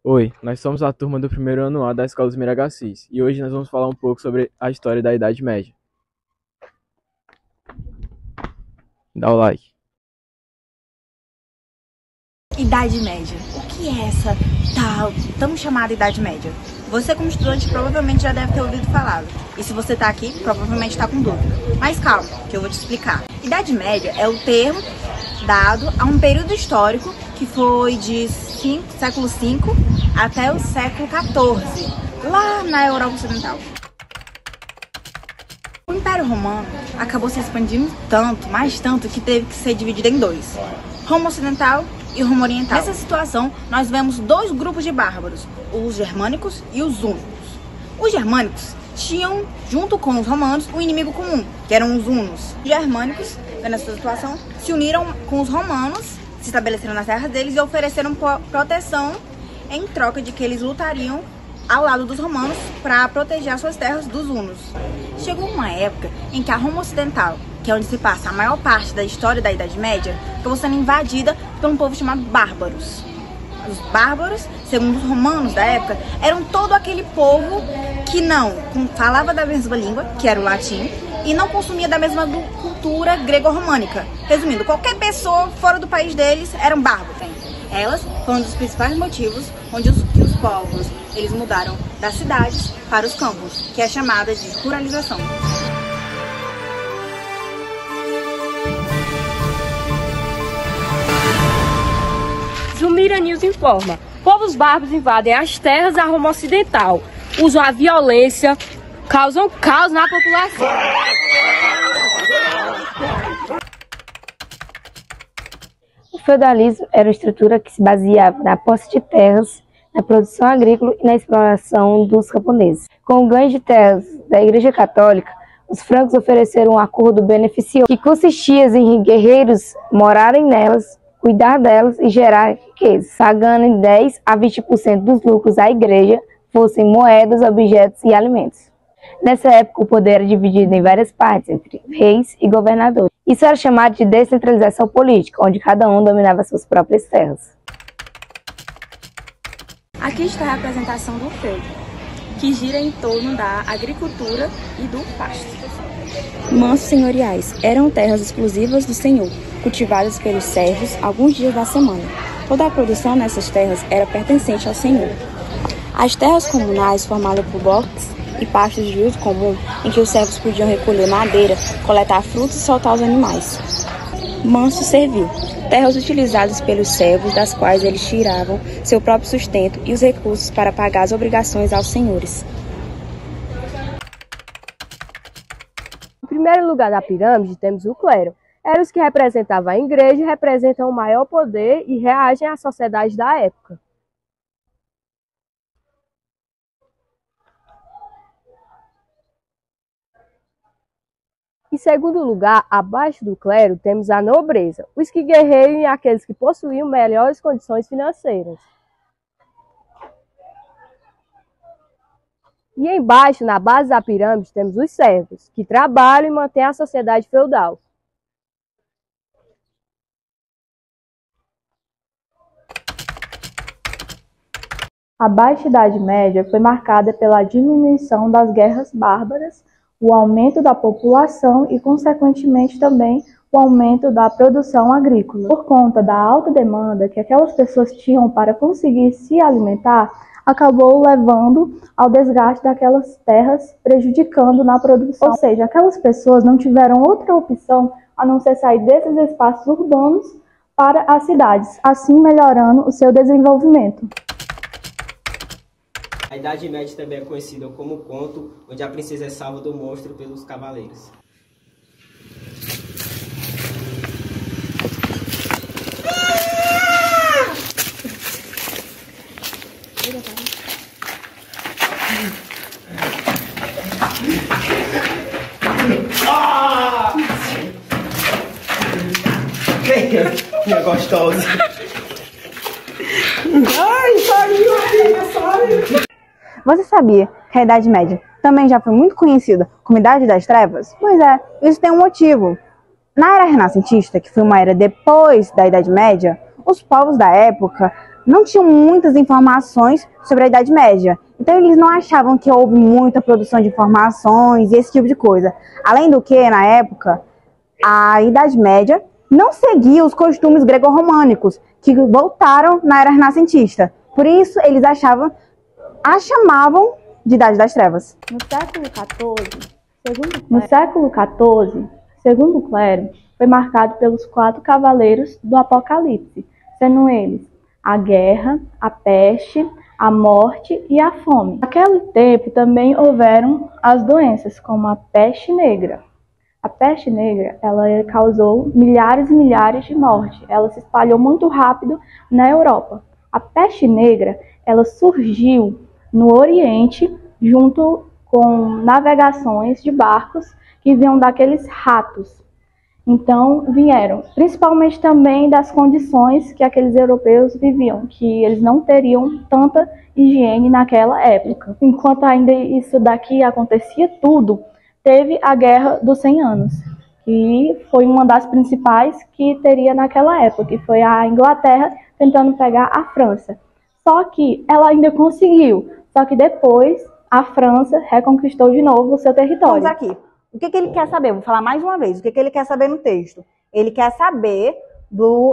Oi, nós somos a turma do primeiro ano A da Escola dos Miragassis e hoje nós vamos falar um pouco sobre a história da Idade Média. Dá o like. Idade Média. O que é essa tal tão chamada Idade Média? Você, como estudante, provavelmente já deve ter ouvido falar. E se você está aqui, provavelmente está com dúvida. Mas calma, que eu vou te explicar. Idade Média é o termo dado a um período histórico que foi de século V até o século XIV, lá na Europa Ocidental. O Império Romano acabou se expandindo tanto, mais tanto, que teve que ser dividido em dois: Roma Ocidental e Roma Oriental. Nessa situação, nós vemos dois grupos de bárbaros, os germânicos e os hunos. Os germânicos tinham, junto com os romanos, um inimigo comum, que eram os hunos. Os germânicos, vendo essa situação, se uniram com os romanos, se estabeleceram nas terras deles e ofereceram proteção em troca de que eles lutariam ao lado dos romanos para proteger as suas terras dos hunos. Chegou uma época em que a Roma Ocidental, que é onde se passa a maior parte da história da Idade Média, acabou sendo invadida por um povo chamado bárbaros. Os bárbaros, segundo os romanos da época, eram todo aquele povo que não falava da mesma língua, que era o latim, e não consumia da mesma cultura grego-românica. Resumindo, qualquer pessoa fora do país deles eram bárbaros. Elas foram um dos principais motivos onde os povos eles mudaram das cidades para os campos, que é chamada de ruralização. Zulmira News informa: povos bárbaros invadem as terras da Roma Ocidental, usam a violência, causam caos na população. O feudalismo era uma estrutura que se baseava na posse de terras, na produção agrícola e na exploração dos camponeses. Com o ganho de terras da Igreja Católica, os francos ofereceram um acordo beneficioso que consistia em guerreiros morarem nelas, cuidar delas e gerar riqueza, pagando em 10 a 20% dos lucros à igreja, fossem moedas, objetos e alimentos. Nessa época, o poder era dividido em várias partes, entre reis e governadores. Isso era chamado de descentralização política, onde cada um dominava suas próprias terras. Aqui está a representação do feudo, que gira em torno da agricultura e do pasto. Mansos senhoriais eram terras exclusivas do senhor, cultivadas pelos servos alguns dias da semana. Toda a produção nessas terras era pertencente ao senhor. As terras comunais formadas por boxes e pastos de uso comum, em que os servos podiam recolher madeira, coletar frutos e soltar os animais. Manso servil, terras utilizadas pelos servos, das quais eles tiravam seu próprio sustento e os recursos para pagar as obrigações aos senhores. Em primeiro lugar da pirâmide temos o clero. Eram os que representavam a igreja, representam o maior poder e reagem à sociedade da época. Em segundo lugar, abaixo do clero, temos a nobreza, os que guerreiam e aqueles que possuíam melhores condições financeiras. E embaixo, na base da pirâmide, temos os servos, que trabalham e mantêm a sociedade feudal. A Baixa Idade Média foi marcada pela diminuição das guerras bárbaras, o aumento da população e, consequentemente, também o aumento da produção agrícola. Por conta da alta demanda que aquelas pessoas tinham para conseguir se alimentar, acabou levando ao desgaste daquelas terras, prejudicando na produção. Ou seja, aquelas pessoas não tiveram outra opção a não ser sair desses espaços urbanos para as cidades, assim melhorando o seu desenvolvimento. A Idade Média também é conhecida como o conto onde a princesa é salva do monstro pelos cavaleiros. Minha gostosa. Ai, saiu, filha, saiu. Você sabia que a Idade Média também já foi muito conhecida como Idade das Trevas? Pois é, isso tem um motivo. Na era renascentista, que foi uma era depois da Idade Média, os povos da época não tinham muitas informações sobre a Idade Média. Então eles não achavam que houve muita produção de informações e esse tipo de coisa. Além do que, na época, a Idade Média não seguia os costumes grego-românicos, que voltaram na era renascentista. Por isso, eles a chamavam de Idade das Trevas. No século XIV, segundo o clero, foi marcado pelos 4 cavaleiros do Apocalipse, sendo eles a guerra, a peste, a morte e a fome. Naquele tempo também houveram as doenças, como a peste negra. A peste negra, ela causou milhares e milhares de mortes. Ela se espalhou muito rápido na Europa. A peste negra, ela surgiu no Oriente, junto com navegações de barcos que vinham daqueles ratos. Então, vieram, principalmente também das condições que aqueles europeus viviam, que eles não teriam tanta higiene naquela época. Enquanto ainda isso daqui acontecia tudo, teve a Guerra dos 100 Anos, que foi uma das principais que teria naquela época, que foi a Inglaterra tentando pegar a França. Só que ela ainda conseguiu, só que depois a França reconquistou de novo o seu território. Vamos aqui. O que ele quer saber? Vou falar mais uma vez. O que ele quer saber no texto? Ele quer saber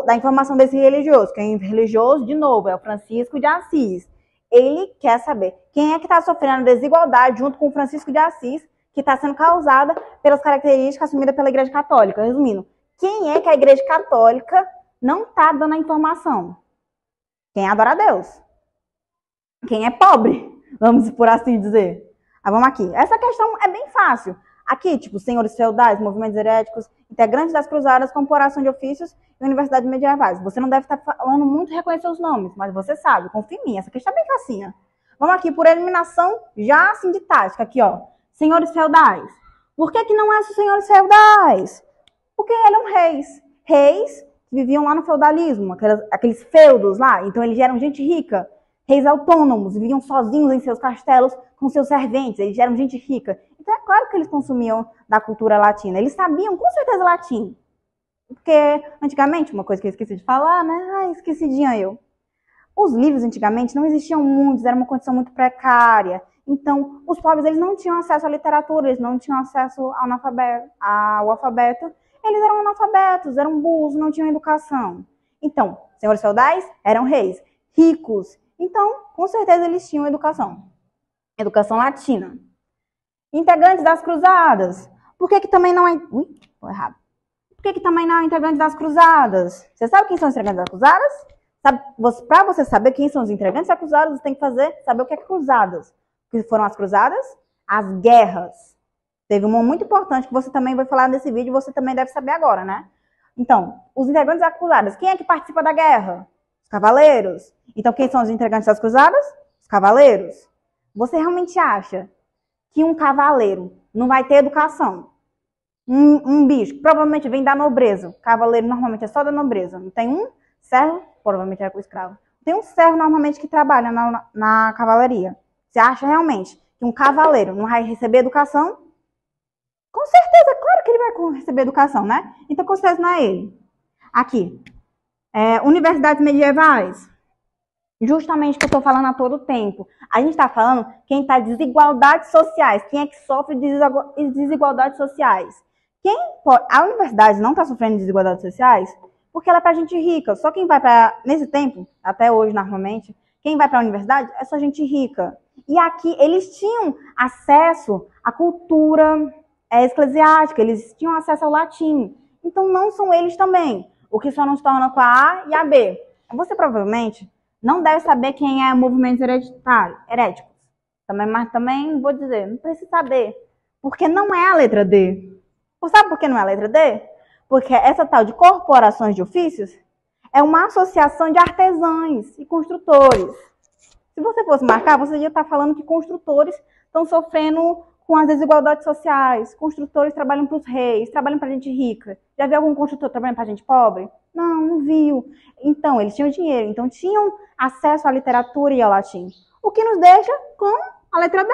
da informação desse religioso. Quem é religioso, de novo, é o Francisco de Assis. Ele quer saber quem é que está sofrendo desigualdade junto com o Francisco de Assis, que está sendo causada pelas características assumidas pela Igreja Católica. Resumindo, quem é que a Igreja Católica não está dando a informação? Quem adora a Deus. Quem é pobre, vamos por assim dizer. Vamos aqui. Essa questão é bem fácil. Aqui, tipo, senhores feudais, movimentos heréticos, integrantes das cruzadas, corporação de ofícios e universidades medievais. Você não deve estar falando muito reconhecer os nomes, mas você sabe, confia em mim, essa questão é bem facinha. Vamos aqui, por eliminação já assim de tática, aqui ó, senhores feudais. Por que não é senhores feudais? Porque eram reis. Reis que viviam lá no feudalismo, aqueles feudos lá, então eles eram gente rica. Reis autônomos, viviam sozinhos em seus castelos com seus serventes, eles eram gente rica. Então é claro que eles consumiam da cultura latina, eles sabiam com certeza latim. Porque antigamente, uma coisa que eu esqueci de falar, né? Esquecidinha eu. Os livros antigamente não existiam muitos, era uma condição muito precária. Então, os pobres eles não tinham acesso à literatura, eles não tinham acesso ao alfabeto. Eles eram analfabetos, eram burros, não tinham educação. Então, senhores feudais eram reis, ricos. Então, com certeza eles tinham educação. Educação latina. Integrantes das cruzadas. Por que também não é... Ui, tô errado. Por que também não é integrante das cruzadas? Você sabe quem são os integrantes das cruzadas? Para você saber quem são os integrantes das cruzadas, você tem que saber o que é cruzadas. O que foram as cruzadas? As guerras. Teve uma muito importante que você também vai falar nesse vídeo, você também deve saber agora, né? Então, os integrantes das cruzadas. Quem é que participa da guerra? Os cavaleiros. Então, quem são os integrantes das cruzadas? Os cavaleiros. Você realmente acha que um cavaleiro não vai ter educação? Um bicho que provavelmente vem da nobreza. Cavaleiro normalmente é só da nobreza. Não tem um servo, provavelmente é com escravo. Tem um servo normalmente que trabalha na cavalaria. Você acha realmente que um cavaleiro não vai receber educação? Com certeza, claro que ele vai receber educação, né? Então, com certeza não é ele. Aqui. Universidades medievais. Justamente o que eu estou falando a todo tempo. A gente está falando quem está desigualdades sociais. Quem é que sofre desigualdades sociais? A universidade não está sofrendo desigualdades sociais porque ela é para gente rica. Só quem vai para, nesse tempo, até hoje normalmente, quem vai para a universidade é só gente rica. E aqui eles tinham acesso à cultura eclesiástica, eles tinham acesso ao latim. Então não são eles também. O que só não se torna com a A e a B. Você provavelmente não deve saber quem é movimentos heréticos. Mas também vou dizer, não precisa saber. Porque não é a letra D. Sabe por que não é a letra D? Porque essa tal de corporações de ofícios é uma associação de artesãos e construtores. Se você fosse marcar, você ia estar falando que construtores estão sofrendo com as desigualdades sociais. Construtores trabalham para os reis, trabalham para gente rica. Já viu algum construtor trabalhando para gente pobre? Não viu. Então, eles tinham dinheiro, então tinham acesso à literatura e ao latim. O que nos deixa com a letra B.